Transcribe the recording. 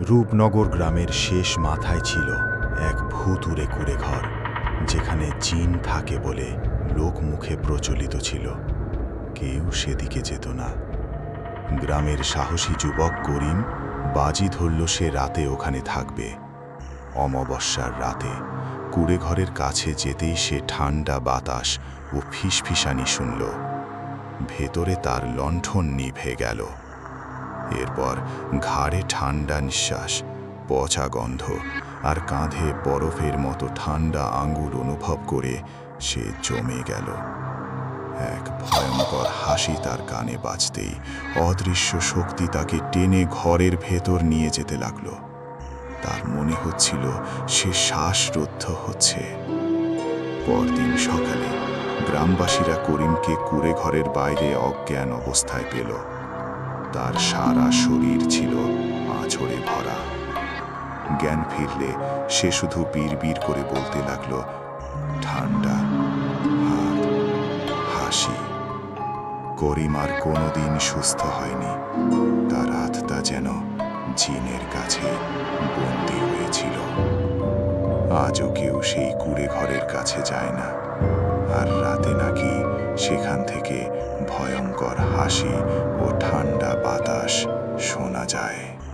রূপনগর গ্রামের শেষ মাথায় ছিল এক ভূতুড়ে কুঁড়েঘর, যেখানে জিন থাকে বলে লোকমুখে প্রচলিত ছিল। কেউ সেদিকে যেত না। গ্রামের সাহসী যুবক করিম বাজি ধরল সে রাতে ওখানে থাকবে। অমাবস্যার রাতে কুঁড়েঘরের কাছে যেতেই সে ঠান্ডা বাতাস ও ফিসফিসানি শুনল। ভেতরে তার লণ্ঠন নিভে গেল। এরপর ঘাড়ে ঠান্ডা নিঃশ্বাস, পচা গন্ধ আর কাঁধে বরফের মতো ঠান্ডা আঙ্গুল অনুভব করে সে জমে গেল। এক ভয়ঙ্কর হাসি তার কানে বাজতেই অদৃশ্য শক্তি তাকে টেনে ঘরের ভেতর নিয়ে যেতে লাগলো। তার মনে হচ্ছিল সে শ্বাসরুদ্ধ হচ্ছে। পরদিন সকালে গ্রামবাসীরা করিমকে কুঁড়েঘরের বাইরে অজ্ঞান অবস্থায় পেল। তার সারা শরীর ছিল আঁচড়ে ভরা। জ্ঞান ফিরলে সে শুধু বিড়বিড় করে বলতে লাগলো, ঠান্ডা হাত, হাসি। করিম আর কোনোদিন সুস্থ হয়নি। তার আত্মা যেন জিনের কাছে বন্দী হয়েছিল। আজও কেউ সেই কুঁড়েঘরের কাছে যায় না। আর রাতে নাকি সেখান থেকে ভয়ঙ্কর হাসি ও ঠান্ডা বাতাস শোনা যায়।